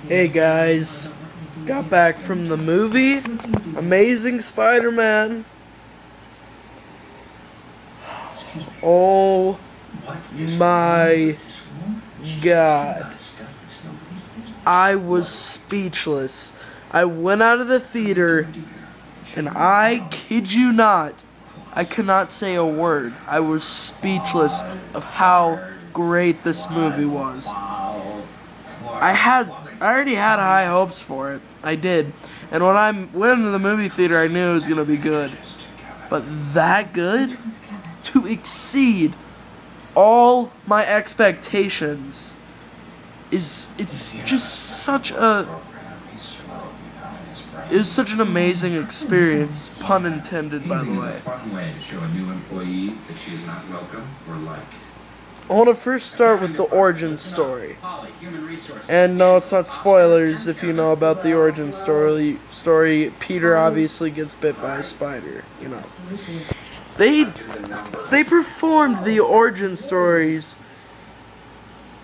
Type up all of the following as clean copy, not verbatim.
Hey guys, got back from the movie Amazing Spider-Man. Oh my god, I was speechless. I went out of the theater and I kid you not, I could not say a word. I was speechless of how great this movie was. I already had high hopes for it. I did. And when I went into the movie theater, I knew it was going to be good. But that good? To exceed all my expectations it's just such a... It was such an amazing experience, pun intended, by the way. I want to first start with the origin story. And no, it's not spoilers if you know about the origin story. Peter obviously gets bit by a spider, you know. They performed the origin stories,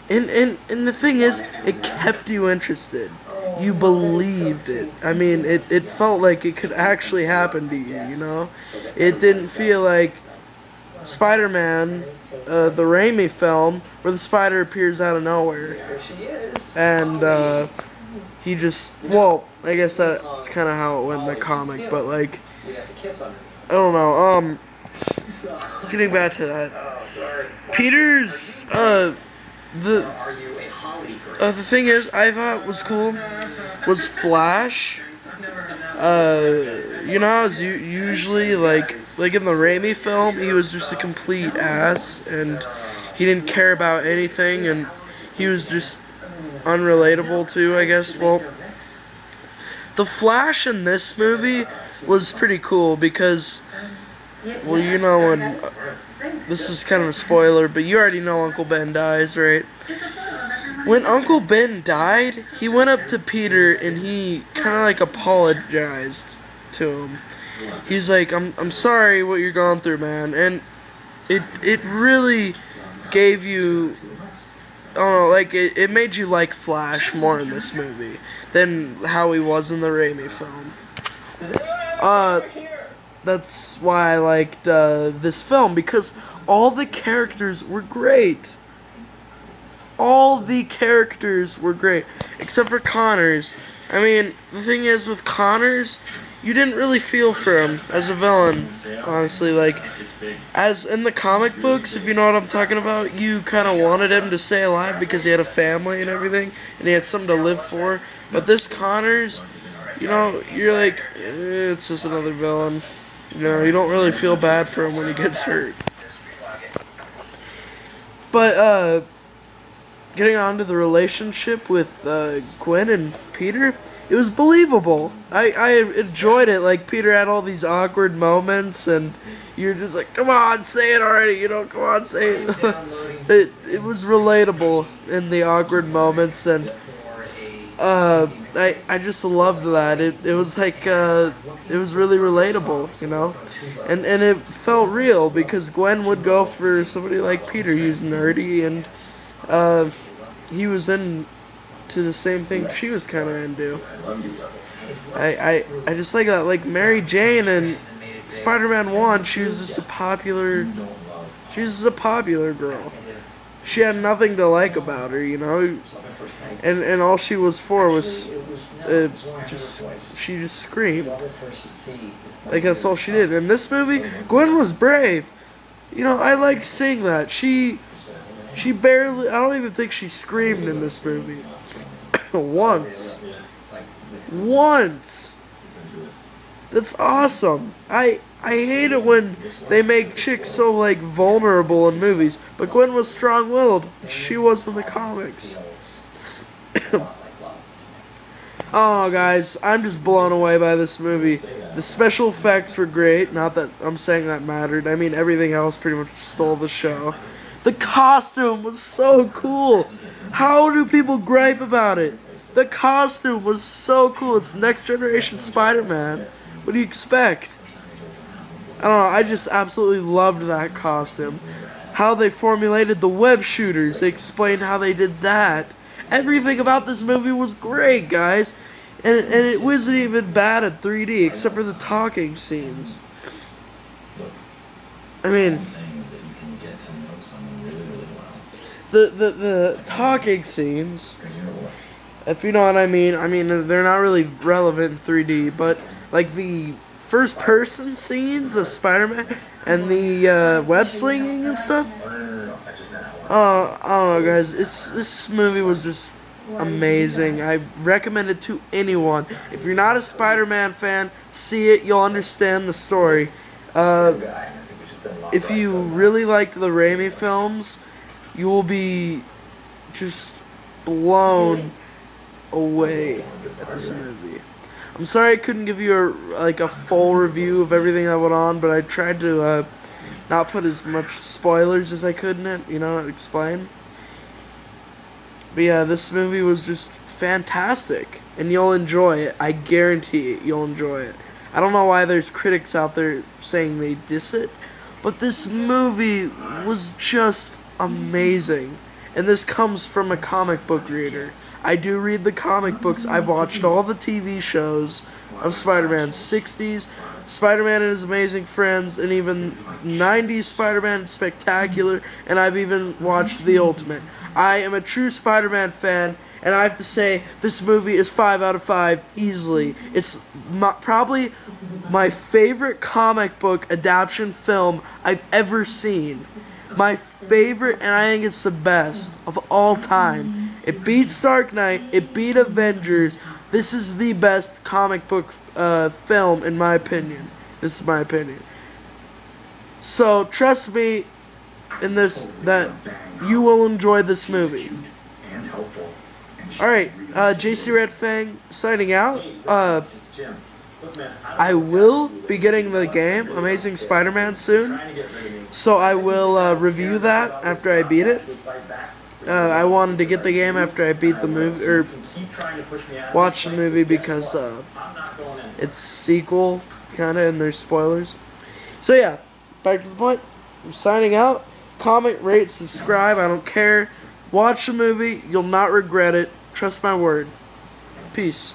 and the thing is, it kept you interested. You believed it. I mean, it felt like it could actually happen to you, you know? It didn't feel like Spider-Man, the Raimi film, where the spider appears out of nowhere. And, he just, well, I guess that's kind of how it went in the comic, but, like, I don't know, getting back to that. Peter's, the thing is, I thought was cool was Flash. You know, as usually like in the Raimi film, he was just a complete ass and he didn't care about anything and he was just unrelatable too, I guess. Well, the Flash in this movie was pretty cool because, well, you know, when this is kind of a spoiler, but you already know Uncle Ben dies, right? When Uncle Ben died, he went up to Peter and he kind of like apologized to him. He's like, I'm sorry what you're going through, man. And it really gave you, I don't know, like it made you like Flash more in this movie than how he was in the Raimi film. That's why I liked this film, because all the characters were great. All the characters were great, except for Connors. I mean, the thing is, with Connors, you didn't really feel for him as a villain, honestly. Like, as in the comic books, if you know what I'm talking about, you kind of wanted him to stay alive because he had a family and everything, and he had something to live for. But this Connors, you know, you're like, it's just another villain. You know, you don't really feel bad for him when he gets hurt. But, getting on to the relationship with Gwen and Peter, it was believable. I enjoyed it. Like, Peter had all these awkward moments, and you're just like, come on, say it already, you know, come on, say it. It was relatable in the awkward moments, and I just loved that. It was like, it was really relatable, you know? And it felt real, because Gwen would go for somebody like Peter. He was nerdy, and he was into the same thing she was kind of into. I just like that. Like Mary Jane in Spider-Man 1, she was just a popular girl. She had nothing to like about her, you know, and all she was for was she just screamed. Like, that's all she did. In this movie, Gwen was brave. You know, I liked seeing that. She barely, I don't even think she screamed in this movie. Once. That's awesome. I hate it when they make chicks so, like, vulnerable in movies. But Gwen was strong-willed. She was in the comics. Oh, guys, I'm just blown away by this movie. The special effects were great. Not that I'm saying that mattered. I mean, everything else pretty much stole the show. The costume was so cool. How do people gripe about it? The costume was so cool. It's Next Generation Spider-Man. What do you expect? I don't know. I just absolutely loved that costume. How they formulated the web shooters. They explained how they did that. Everything about this movie was great, guys. And it wasn't even bad in 3D, except for the talking scenes. I mean, the talking scenes, if you know what I mean they're not really relevant in 3D, but like the first person scenes of Spider-Man and the web slinging and stuff. I don't know, guys. This movie was just amazing. I recommend it to anyone. If you're not a Spider-Man fan, see it. You'll understand the story. If you really liked the Raimi films, you will be just blown away at this movie. I'm sorry I couldn't give you a full review of everything that went on, but I tried to not put as much spoilers as I could in it, explain. But yeah, this movie was just fantastic, and you'll enjoy it. I guarantee it, you'll enjoy it. I don't know why there's critics out there saying they diss it, but this movie was just amazing. And this comes from a comic book reader. I do read the comic books. I've watched all the TV shows of Spider-Man. 60s, Spider-Man and His Amazing Friends, and even 90s Spider-Man Spectacular, and I've even watched The Ultimate. I am a true Spider-Man fan, and I have to say, this movie is 5 out of 5, easily. It's probably my favorite comic book adaptation film I've ever seen. My favorite, and I think it's the best of all time. It beats Dark Knight, it beat Avengers. This is the best comic book film, in my opinion. This is my opinion. So, trust me in this, that you will enjoy this movie. Alright, JC Red Fang signing out. I will be getting the game, Amazing Spider-Man, soon. So I will review that after I beat it. I wanted to get the game after I beat the movie, or watch the movie, because it's sequel, kind of, and there's spoilers. So yeah, back to the point. I'm signing out. Comment, rate, subscribe, I don't care. Watch the movie, you'll not regret it. Trust my word. Peace.